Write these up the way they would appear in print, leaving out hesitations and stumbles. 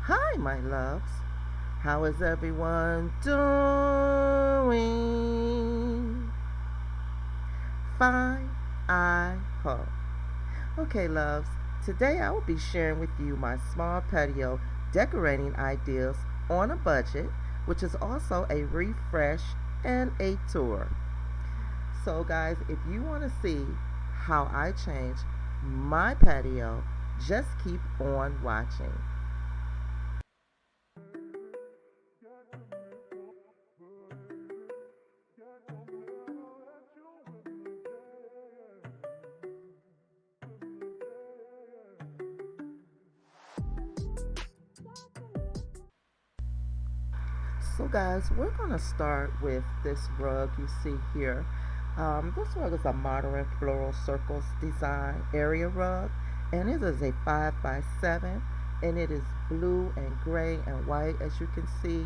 Hi, my loves. How is everyone doing? Fine, I hope. Okay, loves. Today I will be sharing with you my small patio decorating ideas on a budget, which is also a refresh and a tour. So, guys, if you want to see how I change my patio, just keep on watching. So guys, we're going to start with this rug you see here. This rug is a modern floral circles design area rug, and it is a 5 by 7, and it is blue and gray and white. As you can see,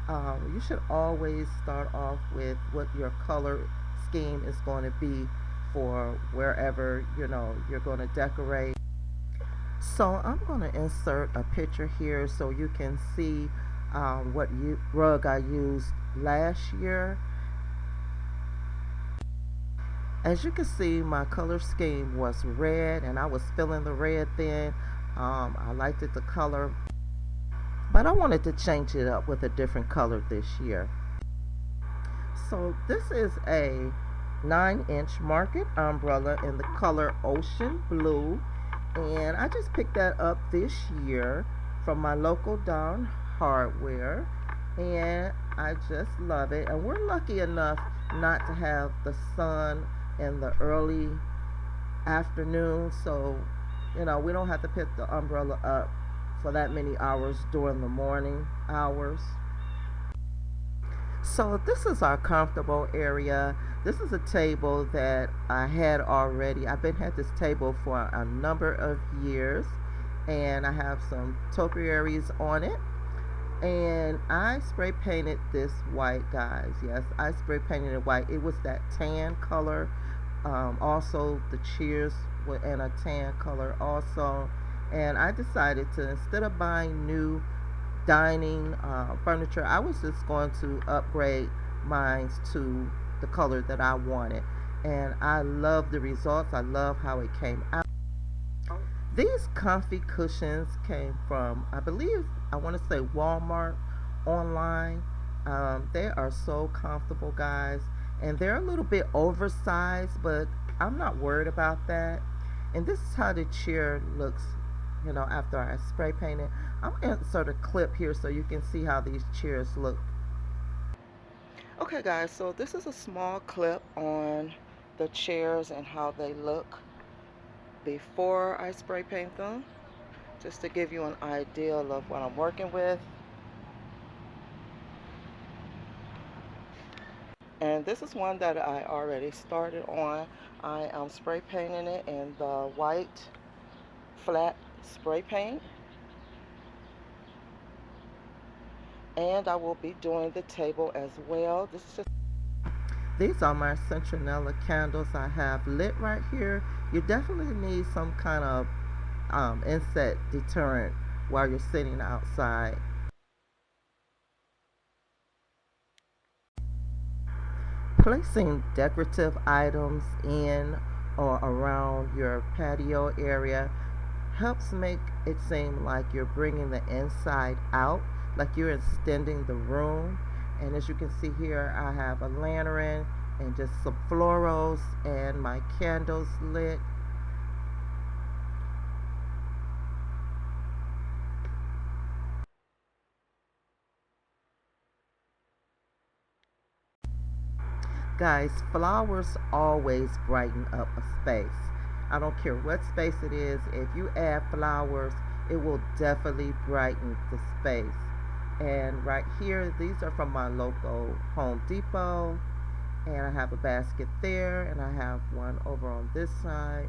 you should always start off with what your color scheme is going to be for wherever you're going to decorate. So I'm going to insert a picture here so you can see what rug I used last year. As you can see, my color scheme was red, and I was feeling the red then. I liked it the color, but I wanted to change it up with a different color this year. So this is a 9-inch market umbrella in the color ocean blue, and I just picked that up this year from my local Dawn Hardware, and I just love it. And we're lucky enough not to have the sun in the early afternoon, so we don't have to pick the umbrella up for that many hours during the morning hours. So this is our comfortable area. This is a table that I had already. I've been had this table for a number of years, and I have some topiaries on it. And I spray painted this white, guys. Yes, I spray painted it white. It was that tan color. Also, the chairs were in a tan color also. And I decided to, instead of buying new dining furniture, I was just going to upgrade mine to the color that I wanted. And I love the results. I love how it came out. These comfy cushions came from, I believe, I want to say Walmart online. They are so comfortable, guys. And they're a little bit oversized, but I'm not worried about that. And this is how the chair looks, after I spray paint it. I'm going to insert a clip here so you can see how these chairs look. Okay, guys, so this is a small clip on the chairs and how they look before I spray paint them, just to give you an idea of what I'm working with. And this is one that I already started on. I am spray painting it in the white flat spray paint, and I will be doing the table as well. These are my citronella candles I have lit right here. You definitely need some kind of insect deterrent while you're sitting outside. Placing decorative items in or around your patio area helps make it seem like you're bringing the inside out, like you're extending the room. And as you can see here, I have a lantern and just some florals and my candles lit. Guys, flowers always brighten up a space. I don't care what space it is. If you add flowers, it will definitely brighten the space. And right here, these are from my local Home Depot. And I have a basket there, and I have one over on this side.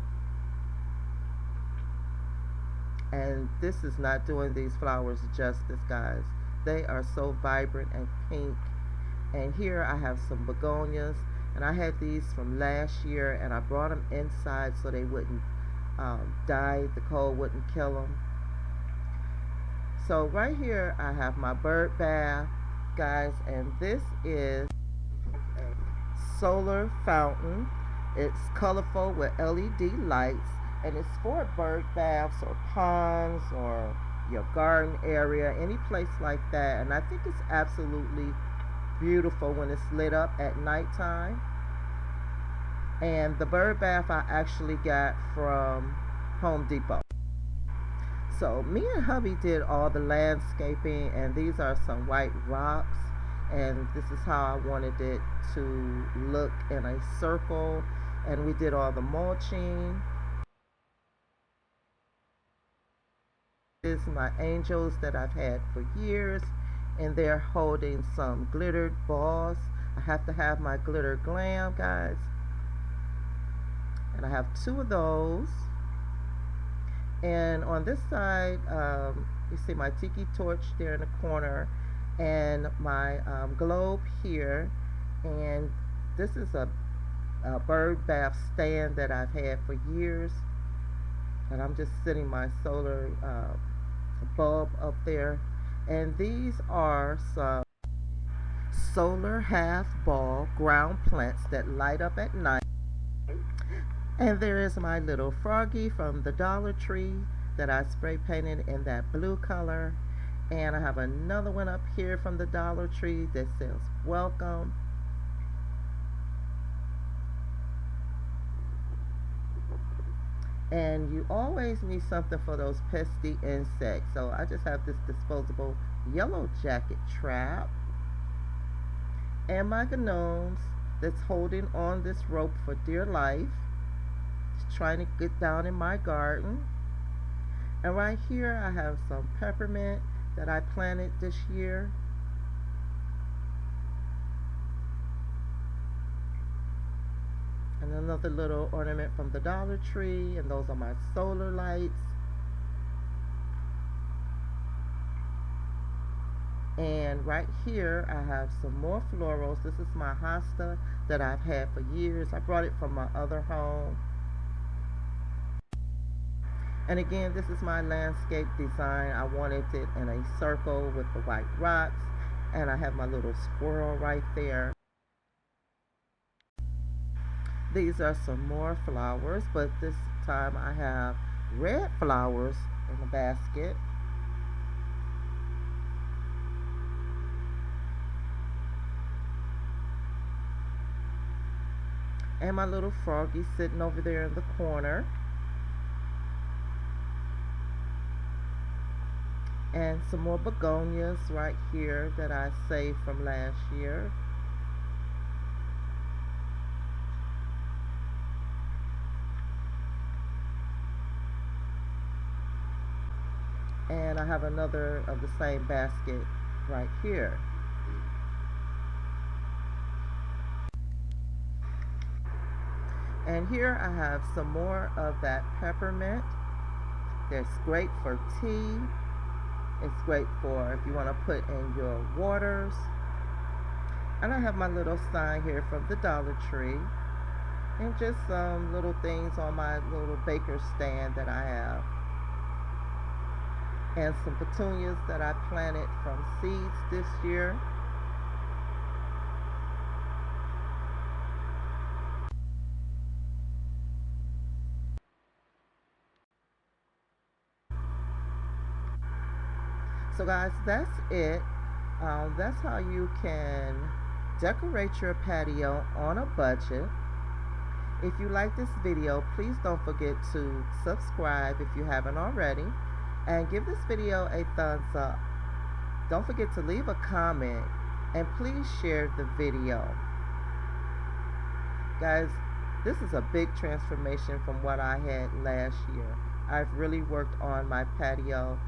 And this is not doing these flowers justice, guys. They are so vibrant and pink. And here I have some begonias, and I had these from last year, and I brought them inside so they wouldn't die, the cold wouldn't kill them. So right here I have my bird bath, guys, and this is a solar fountain. It's colorful with LED lights, and it's for bird baths or ponds or your garden area, any place like that. And I think it's absolutely beautiful when it's lit up at nighttime. And the bird bath I actually got from Home Depot. So me and hubby did all the landscaping, and these are some white rocks, and this is how I wanted it to look in a circle. And we did all the mulching. This is my angels that I've had for years, and they're holding some glittered balls. I have to have my glitter glam, guys, and I have 2 of those. And on this side, you see my tiki torch there in the corner, and my globe here. And this is a bird bath stand that I've had for years, and I'm just sitting my solar bulb up there. And these are some solar half ball ground plants that light up at night. And there is my little froggy from the Dollar Tree that I spray painted in that blue color. And I have another one up here from the Dollar Tree that says welcome. And you always need something for those pesky insects. So I just have this disposable yellow jacket trap. And my gnomes that's holding on this rope for dear life, trying to get down in my garden. And right here I have some peppermint that I planted this year. And another little ornament from the Dollar Tree, and those are my solar lights. And right here I have some more florals. This is my hosta that I've had for years. I brought it from my other home. And again, this is my landscape design. I wanted it in a circle with the white rocks. And I have my little squirrel right there. These are some more flowers, but this time I have red flowers in the basket. And my little froggy sitting over there in the corner. And some more begonias right here that I saved from last year. And I have another of the same basket right here. And here I have some more of that peppermint. That's great for tea. It's great for if you want to put in your waters. And I have my little sign here from the Dollar Tree. And just some little things on my little baker stand that I have. And some petunias that I planted from seeds this year. So guys, that's it. That's how you can decorate your patio on a budget. If you like this video, please don't forget to subscribe if you haven't already, and give this video a thumbs up. Don't forget to leave a comment, and please share the video. Guys, this is a big transformation from what I had last year. I've really worked on my patio,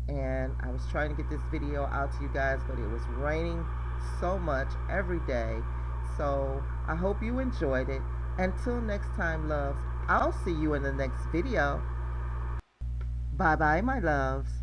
and I was trying to get this video out to you guys, but it was raining so much every day. So I hope you enjoyed it. Until next time, loves, I'll see you in the next video. Bye bye, my loves.